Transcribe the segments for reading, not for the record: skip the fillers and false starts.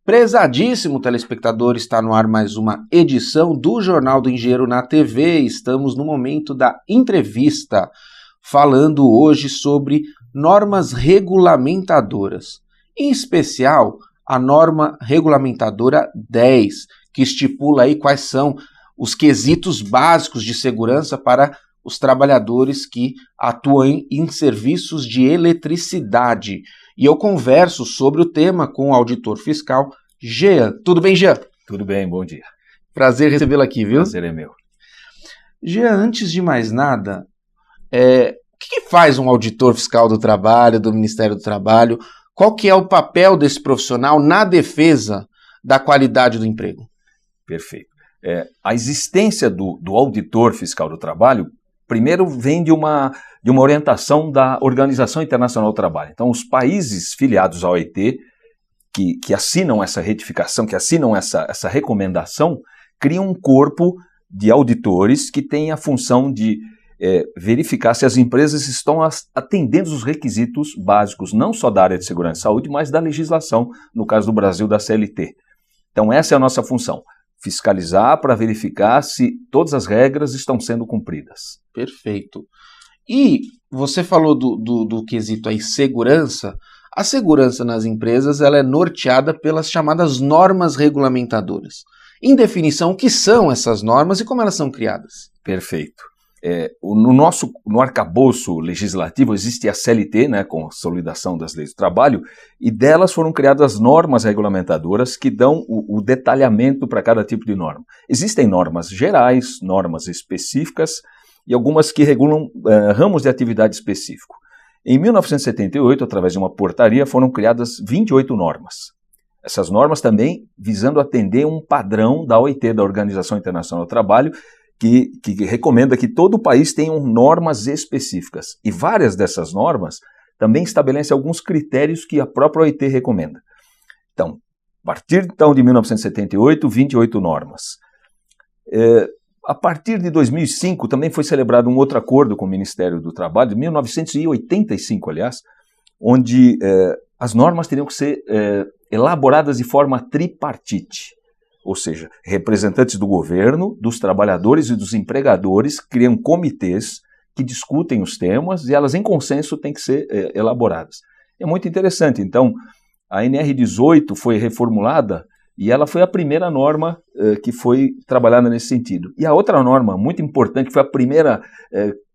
Prezadíssimo telespectador, está no ar mais uma edição do Jornal do Engenheiro na TV. Estamos no momento da entrevista, falando hoje sobre normas regulamentadoras. Em especial, a norma regulamentadora 10, que estipula aí quais são os quesitos básicos de segurança para os trabalhadores que atuam em serviços de eletricidade. E eu converso sobre o tema com o auditor fiscal, Jean. Tudo bem, Jean? Tudo bem, bom dia. Prazer recebê-lo aqui, viu? Prazer é meu. Jean, antes de mais nada, o que faz um auditor fiscal do trabalho, do Ministério do Trabalho? Qual que é o papel desse profissional na defesa da qualidade do emprego? Perfeito. A existência do auditor fiscal do trabalho, primeiro vem de uma orientação da Organização Internacional do Trabalho. Então, os países filiados à OIT, que assinam essa retificação, que assinam essa recomendação, criam um corpo de auditores que tem a função de verificar se as empresas estão atendendo os requisitos básicos, não só da área de segurança e saúde, mas da legislação, no caso do Brasil, da CLT. Então, essa é a nossa função. Fiscalizar para verificar se todas as regras estão sendo cumpridas. Perfeito. E você falou do quesito aí segurança. A segurança nas empresas ela é norteada pelas chamadas normas regulamentadoras. Em definição, o que são essas normas e como elas são criadas? Perfeito. No arcabouço legislativo existe a CLT, né, com a Consolidação das Leis do Trabalho, e delas foram criadas normas regulamentadoras que dão o detalhamento para cada tipo de norma. Existem normas gerais, normas específicas e algumas que regulam ramos de atividade específico. Em 1978, através de uma portaria, foram criadas 28 normas. Essas normas também visando atender um padrão da OIT, da Organização Internacional do Trabalho, que recomenda que todo o país tenha normas específicas. E várias dessas normas também estabelecem alguns critérios que a própria OIT recomenda. Então, a partir de 1978, 28 normas. A partir de 2005, também foi celebrado um outro acordo com o Ministério do Trabalho, de 1985, aliás, onde as normas teriam que ser elaboradas de forma tripartite. Ou seja, representantes do governo, dos trabalhadores e dos empregadores criam comitês que discutem os temas e elas em consenso têm que ser elaboradas. É muito interessante. Então, a NR18 foi reformulada e ela foi a primeira norma que foi trabalhada nesse sentido. E a outra norma muito importante, que foi a primeira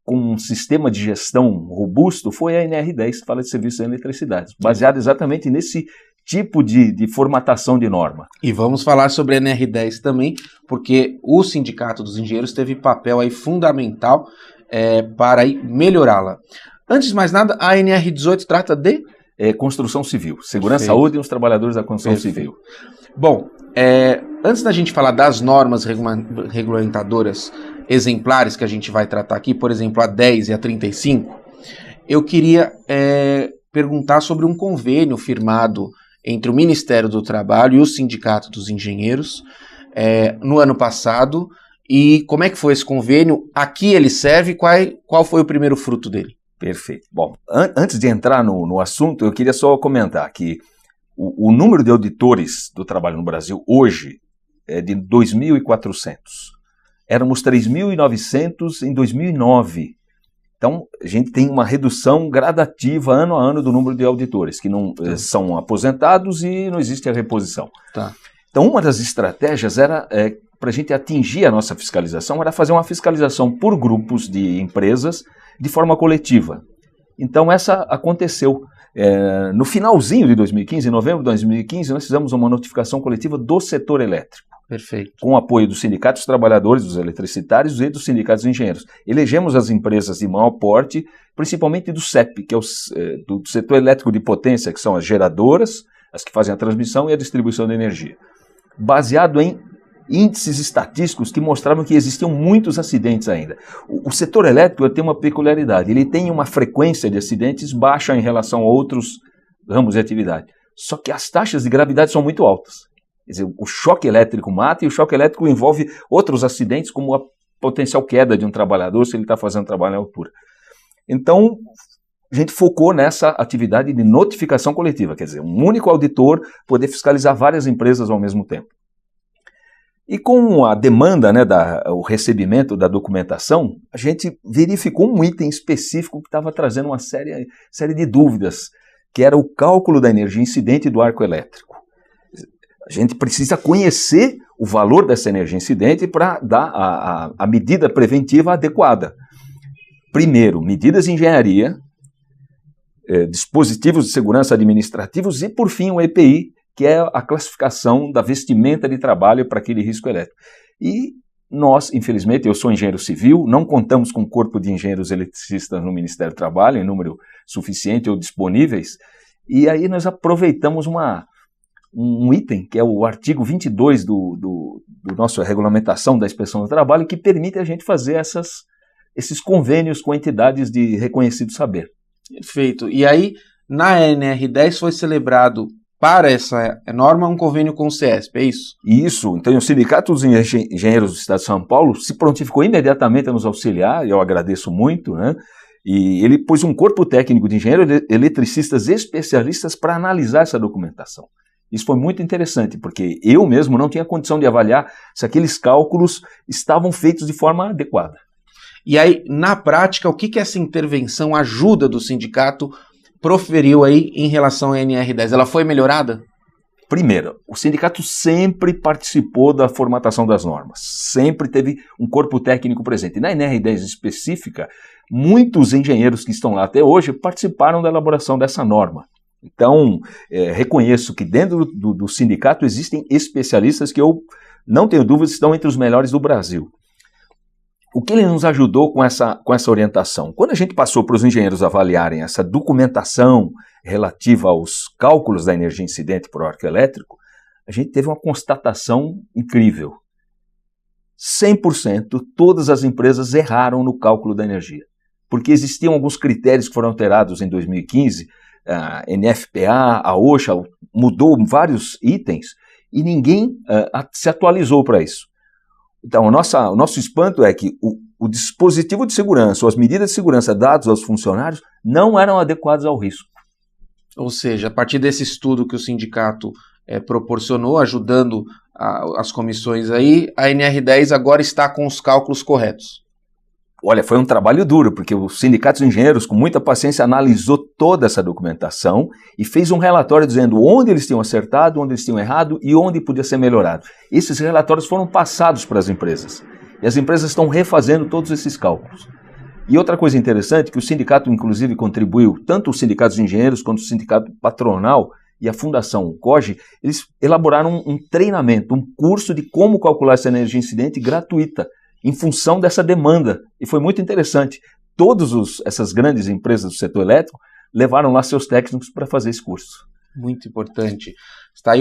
com um sistema de gestão robusto, foi a NR10, que fala de serviços de eletricidade, baseada exatamente nesse tipo de formatação de norma. E vamos falar sobre a NR10 também, porque o Sindicato dos Engenheiros teve papel aí fundamental para aí melhorá-la. Antes de mais nada, a NR18 trata de? Construção civil, segurança, saúde e os trabalhadores da construção civil. Bom, antes da gente falar das normas regulamentadoras exemplares que a gente vai tratar aqui, por exemplo, a 10 e a 35, eu queria perguntar sobre um convênio firmado entre o Ministério do Trabalho e o Sindicato dos Engenheiros no ano passado. E como é que foi esse convênio? A que ele serve? Qual foi o primeiro fruto dele? Perfeito. Bom, antes de entrar no assunto, eu queria só comentar que o número de auditores do trabalho no Brasil hoje é de 2.400. Éramos 3.900 em 2009. Então, a gente tem uma redução gradativa ano a ano do número de auditores, que não são aposentados e não existe a reposição. Tá. Então, uma das estratégias era, para a gente atingir a nossa fiscalização, era fazer uma fiscalização por grupos de empresas de forma coletiva. Então, essa aconteceu. No finalzinho de 2015, em novembro de 2015, nós fizemos uma notificação coletiva do setor elétrico. Perfeito. Com o apoio dos sindicatos dos trabalhadores, dos eletricitários e dos sindicatos dos engenheiros. Elegemos as empresas de maior porte, principalmente do CEP, que é do setor elétrico de potência, que são as geradoras, as que fazem a transmissão e a distribuição de energia. Baseado em índices estatísticos que mostravam que existiam muitos acidentes ainda. O setor elétrico tem uma peculiaridade, ele tem uma frequência de acidentes baixa em relação a outros ramos de atividade. Só que as taxas de gravidade são muito altas. Quer dizer, o choque elétrico mata e o choque elétrico envolve outros acidentes, como a potencial queda de um trabalhador se ele está fazendo trabalho em altura. Então, a gente focou nessa atividade de notificação coletiva, quer dizer, um único auditor poder fiscalizar várias empresas ao mesmo tempo. E com a demanda, né, o recebimento da documentação, a gente verificou um item específico que estava trazendo uma série de dúvidas, que era o cálculo da energia incidente do arco elétrico. A gente precisa conhecer o valor dessa energia incidente para dar a medida preventiva adequada. Primeiro, medidas de engenharia, dispositivos de segurança administrativos e, por fim, o EPI, que é a classificação da vestimenta de trabalho para aquele risco elétrico. E nós, infelizmente, eu sou engenheiro civil, não contamos com um corpo de engenheiros eletricistas no Ministério do Trabalho, em número suficiente ou disponíveis, e aí nós aproveitamos um item, que é o artigo 22 do nossa regulamentação da Inspeção do Trabalho, que permite a gente fazer esses convênios com entidades de reconhecido saber. Perfeito. E aí, na NR10 foi celebrado para essa norma um convênio com o CESP, é isso? Isso. Então, o Sindicato dos Engenheiros do Estado de São Paulo se prontificou imediatamente a nos auxiliar, e eu agradeço muito, né? E ele pôs um corpo técnico de engenheiros eletricistas especialistas para analisar essa documentação. Isso foi muito interessante, porque eu mesmo não tinha condição de avaliar se aqueles cálculos estavam feitos de forma adequada. E aí, na prática, o que essa intervenção, ajuda do sindicato, proferiu aí em relação à NR10? Ela foi melhorada? Primeiro, o sindicato sempre participou da formatação das normas, sempre teve um corpo técnico presente. Na NR10 específica, muitos engenheiros que estão lá até hoje participaram da elaboração dessa norma. Então, reconheço que dentro do sindicato existem especialistas que eu não tenho dúvidas estão entre os melhores do Brasil. O que ele nos ajudou com essa orientação? Quando a gente passou para os engenheiros avaliarem essa documentação relativa aos cálculos da energia incidente por arco elétrico, a gente teve uma constatação incrível. 100% todas as empresas erraram no cálculo da energia, porque existiam alguns critérios que foram alterados em 2015, a NFPA, a OSHA, mudou vários itens e ninguém se atualizou para isso. Então, o nosso espanto é que o dispositivo de segurança ou as medidas de segurança dadas aos funcionários não eram adequadas ao risco. Ou seja, a partir desse estudo que o sindicato proporcionou, ajudando as comissões aí, a NR10 agora está com os cálculos corretos. Olha, foi um trabalho duro, porque o Sindicato dos Engenheiros, com muita paciência, analisou toda essa documentação e fez um relatório dizendo onde eles tinham acertado, onde eles tinham errado e onde podia ser melhorado. Esses relatórios foram passados para as empresas e as empresas estão refazendo todos esses cálculos. E outra coisa interessante, que o sindicato inclusive contribuiu, tanto os sindicatos de engenheiros quanto o sindicato patronal e a Fundação COGE, eles elaboraram um treinamento, um curso de como calcular essa energia incidente gratuita, em função dessa demanda. E foi muito interessante. Todas essas grandes empresas do setor elétrico levaram lá seus técnicos para fazer esse curso. Muito importante. Está aí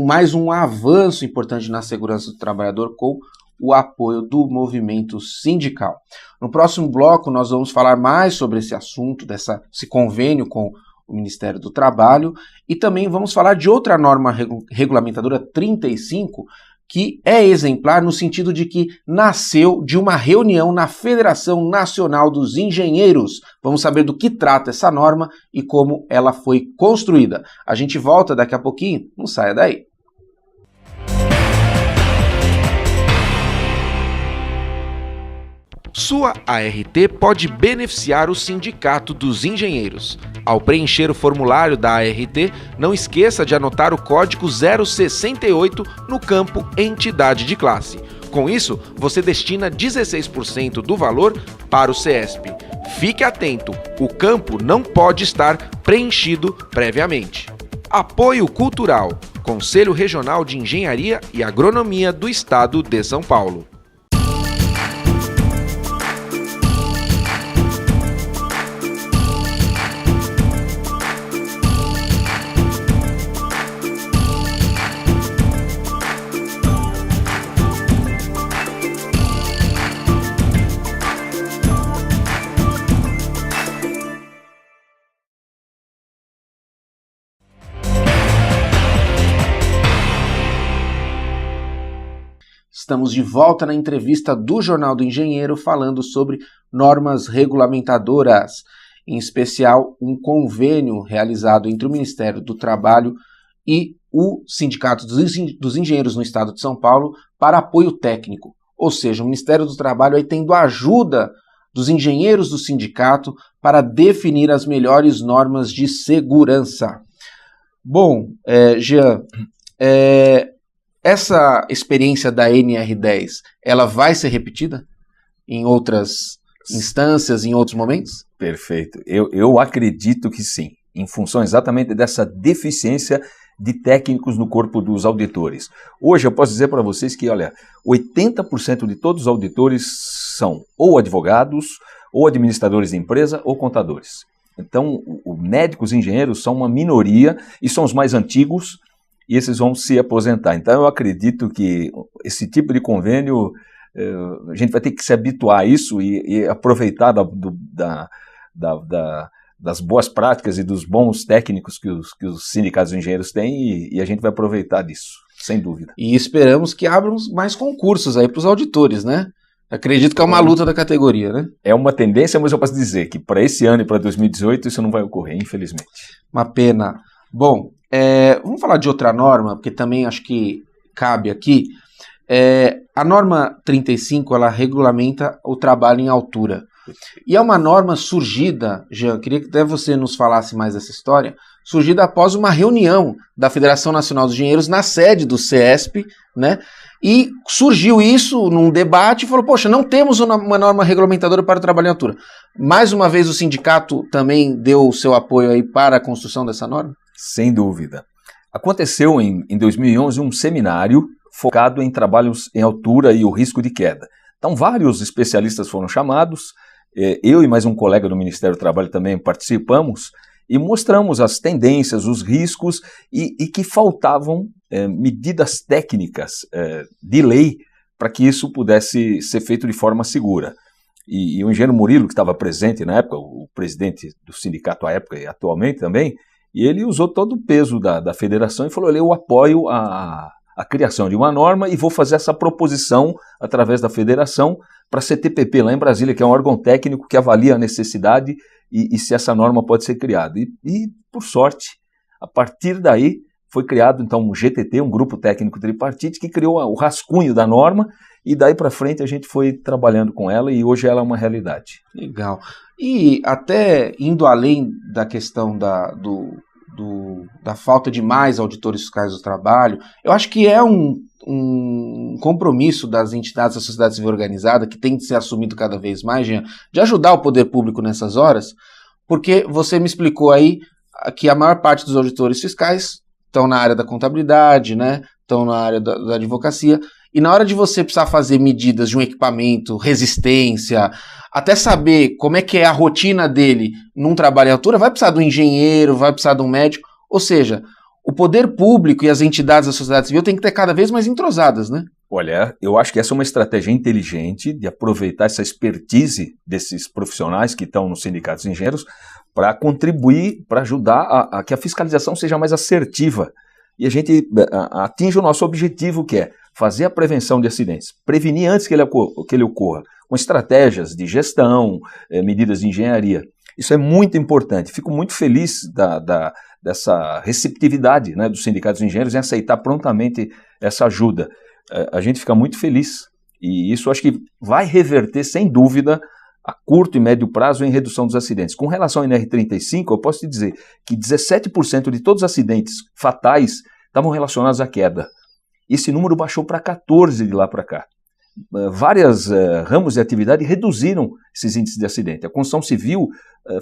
mais um avanço importante na segurança do trabalhador com o apoio do movimento sindical. No próximo bloco nós vamos falar mais sobre esse assunto, esse convênio com o Ministério do Trabalho, e também vamos falar de outra norma regulamentadora 35, que é exemplar no sentido de que nasceu de uma reunião na Federação Nacional dos Engenheiros. Vamos saber do que trata essa norma e como ela foi construída. A gente volta daqui a pouquinho, não saia daí. Sua ART pode beneficiar o Sindicato dos Engenheiros. Ao preencher o formulário da ART, não esqueça de anotar o código 068 no campo Entidade de Classe. Com isso, você destina 16% do valor para o CESP. Fique atento, o campo não pode estar preenchido previamente. Apoio Cultural, Conselho Regional de Engenharia e Agronomia do Estado de São Paulo. Estamos de volta na entrevista do Jornal do Engenheiro falando sobre normas regulamentadoras. em especial um convênio realizado entre o Ministério do Trabalho e o Sindicato dos Engenheiros no Estado de São Paulo para apoio técnico. Ou seja, o Ministério do Trabalho aí tendo a ajuda dos engenheiros do sindicato para definir as melhores normas de segurança. Bom, Jean, essa experiência da NR10, ela vai ser repetida em outras instâncias, em outros momentos? Perfeito. Eu acredito que sim, em função exatamente dessa deficiência de técnicos no corpo dos auditores. Hoje eu posso dizer para vocês que, olha, 80% de todos os auditores são ou advogados, ou administradores de empresa, ou contadores. Então, médicos e engenheiros são uma minoria e são os mais antigos e esses vão se aposentar. Então, eu acredito que esse tipo de convênio, a gente vai ter que se habituar a isso e aproveitar das boas práticas e dos bons técnicos que os sindicatos de engenheiros têm e a gente vai aproveitar disso, sem dúvida. E esperamos que abram mais concursos aí para os auditores, né? Acredito que é uma luta da categoria, né? É uma tendência, mas eu posso dizer que para esse ano e para 2018 isso não vai ocorrer, infelizmente. Uma pena. Bom, vamos falar de outra norma, porque também acho que cabe aqui. A norma 35, ela regulamenta o trabalho em altura. E é uma norma surgida, Jean, queria que até você nos falasse mais dessa história, surgida após uma reunião da Federação Nacional dos Engenheiros na sede do CESP, né? E surgiu isso num debate e falou, poxa, não temos uma norma regulamentadora para o trabalho em altura. Mais uma vez o sindicato também deu o seu apoio aí para a construção dessa norma? Sem dúvida. Aconteceu em 2011 um seminário focado em trabalhos em altura e o risco de queda. Então vários especialistas foram chamados, eu e mais um colega do Ministério do Trabalho também participamos e mostramos as tendências, os riscos e que faltavam medidas técnicas de lei para que isso pudesse ser feito de forma segura. E o engenheiro Murilo, que estava presente na época, o presidente do sindicato à época e atualmente também, e ele usou todo o peso da federação e falou, eu apoio a criação de uma norma e vou fazer essa proposição através da federação para a CTPP lá em Brasília, que é um órgão técnico que avalia a necessidade e se essa norma pode ser criada. E, por sorte, a partir daí foi criado então um GTT, um grupo técnico tripartite, que criou o rascunho da norma e daí para frente a gente foi trabalhando com ela e hoje ela é uma realidade. Legal. E até indo além da questão da falta de mais auditores fiscais do trabalho, eu acho que é um compromisso das entidades da sociedade civil organizada, que tem de ser assumido cada vez mais, Jean, de ajudar o poder público nessas horas, porque você me explicou aí que a maior parte dos auditores fiscais estão na área da contabilidade, né? Estão na área da advocacia, e na hora de você precisar fazer medidas de um equipamento, resistência, até saber como é que é a rotina dele num trabalho em altura, vai precisar de um engenheiro, vai precisar de um médico, ou seja, o poder público e as entidades da sociedade civil têm que ter cada vez mais entrosadas, né? Olha, eu acho que essa é uma estratégia inteligente de aproveitar essa expertise desses profissionais que estão nos sindicatos de engenheiros para contribuir, para ajudar a que a fiscalização seja mais assertiva e a gente atinja o nosso objetivo, que é fazer a prevenção de acidentes, prevenir antes que ele ocorra, com estratégias de gestão, medidas de engenharia. Isso é muito importante. Fico muito feliz dessa receptividade, né, dos sindicatos de engenheiros em aceitar prontamente essa ajuda. A gente fica muito feliz e isso acho que vai reverter, sem dúvida, a curto e médio prazo em redução dos acidentes. Com relação ao NR35, eu posso te dizer que 17% de todos os acidentes fatais estavam relacionados à queda. Esse número baixou para 14% de lá para cá. Vários ramos de atividade reduziram esses índices de acidente. A construção civil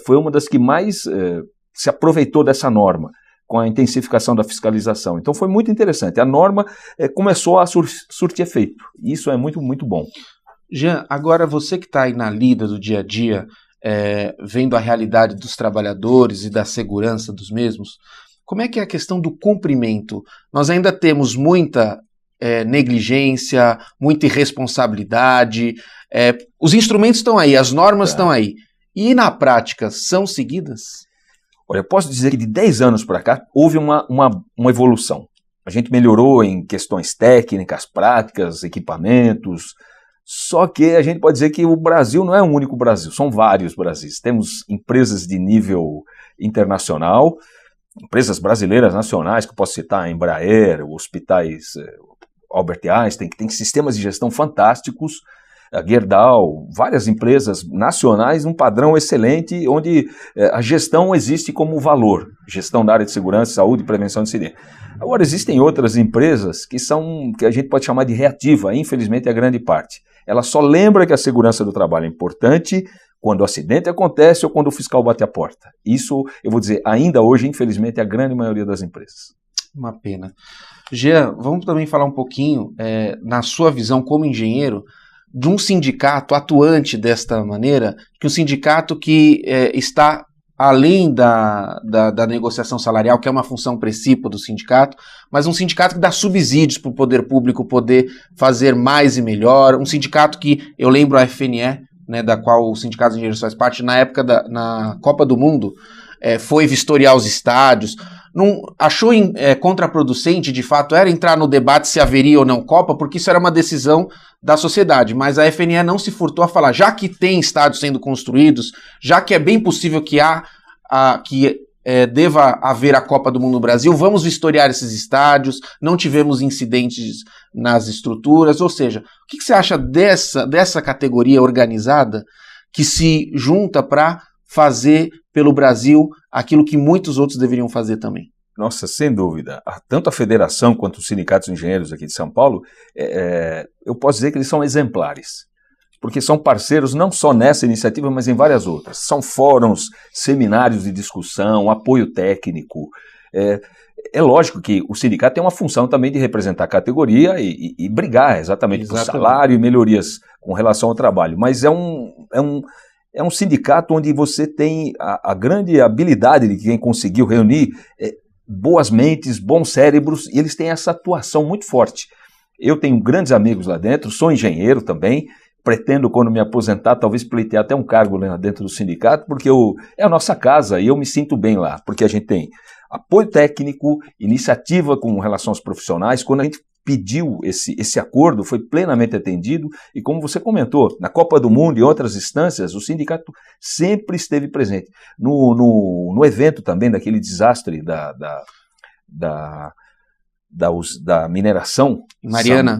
foi uma das que mais se aproveitou dessa norma, com a intensificação da fiscalização. Então foi muito interessante. A norma começou a surtir efeito. E isso é muito, muito bom. Jean, agora você que está aí na lida do dia a dia, vendo a realidade dos trabalhadores e da segurança dos mesmos, como é que é a questão do cumprimento? Nós ainda temos muita negligência, muita irresponsabilidade, os instrumentos estão aí, as normas estão aí. E na prática, são seguidas? Olha, eu posso dizer que de 10 anos para cá houve uma evolução. A gente melhorou em questões técnicas, práticas, equipamentos, Só que a gente pode dizer que o Brasil não é um único Brasil, são vários Brasis. Temos empresas de nível internacional, empresas brasileiras nacionais, que eu posso citar, Embraer, hospitais Albert Einstein, que tem sistemas de gestão fantásticos, a Gerdau, várias empresas nacionais, um padrão excelente, onde a gestão existe como valor, gestão da área de segurança, saúde e prevenção de incidente. Agora, existem outras empresas que a gente pode chamar de reativa, infelizmente é a grande parte. Ela só lembra que a segurança do trabalho é importante quando o acidente acontece ou quando o fiscal bate a porta. Isso, eu vou dizer, ainda hoje, infelizmente, é a grande maioria das empresas. Uma pena. Jean, vamos também falar um pouquinho, na sua visão como engenheiro, de um sindicato atuante desta maneira, que um sindicato que está além da negociação salarial, que é uma função precípua do sindicato, mas um sindicato que dá subsídios para o poder público poder fazer mais e melhor, um sindicato que, eu lembro a FNE, né, da qual o Sindicato dos Engenheiros faz parte, na época na Copa do Mundo, foi vistoriar os estádios, não achou contraproducente, de fato, era entrar no debate se haveria ou não Copa, porque isso era uma decisão da sociedade, mas a FNE não se furtou a falar, já que tem estádios sendo construídos, já que é bem possível que deva haver a Copa do Mundo no Brasil, vamos vistoriar esses estádios, não tivemos incidentes nas estruturas, ou seja, o que você acha dessa categoria organizada que se junta para fazer pelo Brasil aquilo que muitos outros deveriam fazer também? Nossa, sem dúvida. Tanto a federação quanto os sindicatos de engenheiros aqui de São Paulo, eu posso dizer que eles são exemplares, porque são parceiros não só nessa iniciativa, mas em várias outras. São fóruns, seminários de discussão, apoio técnico. É lógico que o sindicato tem uma função também de representar a categoria e brigar exatamente por salário e melhorias com relação ao trabalho, mas é um sindicato onde você tem a grande habilidade de quem conseguiu reunir boas mentes, bons cérebros, e eles têm essa atuação muito forte. Eu tenho grandes amigos lá dentro, sou engenheiro também, pretendo, quando me aposentar, talvez pleitear até um cargo lá dentro do sindicato, porque é a nossa casa e eu me sinto bem lá, porque a gente tem apoio técnico, iniciativa com relação aos profissionais. Quando a gente pediu esse acordo, foi plenamente atendido, e como você comentou, na Copa do Mundo e outras instâncias, o sindicato sempre esteve presente. No evento também daquele desastre da mineração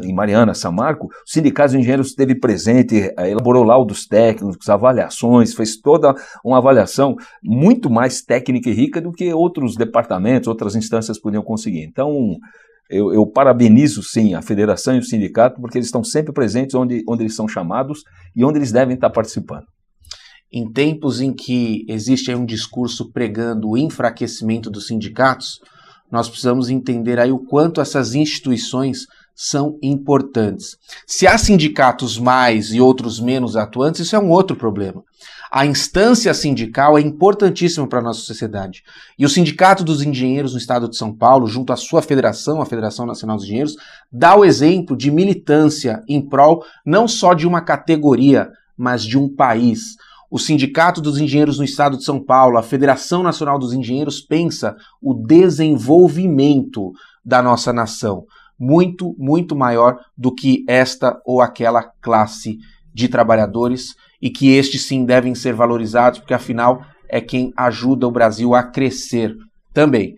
em Mariana, São Marco, o Sindicato de Engenheiros esteve presente, elaborou laudos técnicos, avaliações, fez toda uma avaliação muito mais técnica e rica do que outros departamentos, outras instâncias podiam conseguir. Então, eu parabenizo, sim, a federação e o sindicato, porque eles estão sempre presentes onde eles são chamados e onde eles devem estar participando. Em tempos em que existe aí um discurso pregando o enfraquecimento dos sindicatos, nós precisamos entender aí o quanto essas instituições são importantes. Se há sindicatos mais e outros menos atuantes, isso é um outro problema. A instância sindical é importantíssima para a nossa sociedade. E o Sindicato dos Engenheiros no Estado de São Paulo, junto à sua federação, a Federação Nacional dos Engenheiros, dá o exemplo de militância em prol não só de uma categoria, mas de um país. O Sindicato dos Engenheiros no Estado de São Paulo, a Federação Nacional dos Engenheiros, pensa o desenvolvimento da nossa nação, muito, muito maior do que esta ou aquela classe de trabalhadores, e que estes sim devem ser valorizados, porque afinal é quem ajuda o Brasil a crescer também.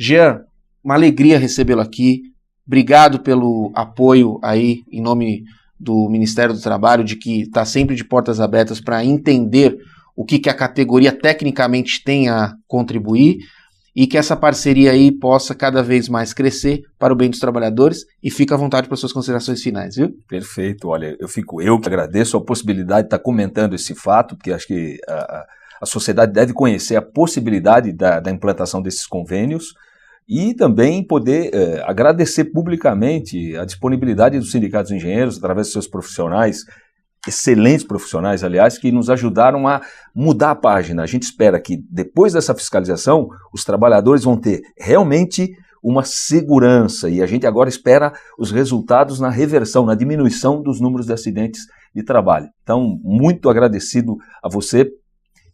Jean, uma alegria recebê-lo aqui, obrigado pelo apoio aí em nome do Ministério do Trabalho, de que está sempre de portas abertas para entender o que a categoria tecnicamente tem a contribuir, e que essa parceria aí possa cada vez mais crescer para o bem dos trabalhadores, e fica à vontade para suas considerações finais, viu? Perfeito, olha, eu que agradeço a possibilidade de estar comentando esse fato, porque acho que a sociedade deve conhecer a possibilidade da implantação desses convênios, e também poder agradecer publicamente a disponibilidade dos sindicatos de engenheiros, através de seus profissionais, excelentes profissionais, aliás, que nos ajudaram a mudar a página. A gente espera que, depois dessa fiscalização, os trabalhadores vão ter realmente uma segurança, e a gente agora espera os resultados na reversão, na diminuição dos números de acidentes de trabalho. Então, muito agradecido a você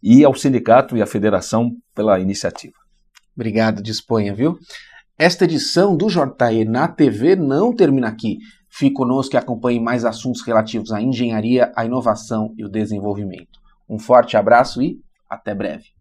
e ao sindicato e à federação pela iniciativa. Obrigado, disponha, viu? Esta edição do JE na TV não termina aqui. Fique conosco e acompanhe mais assuntos relativos à engenharia, à inovação e o desenvolvimento. Um forte abraço e até breve.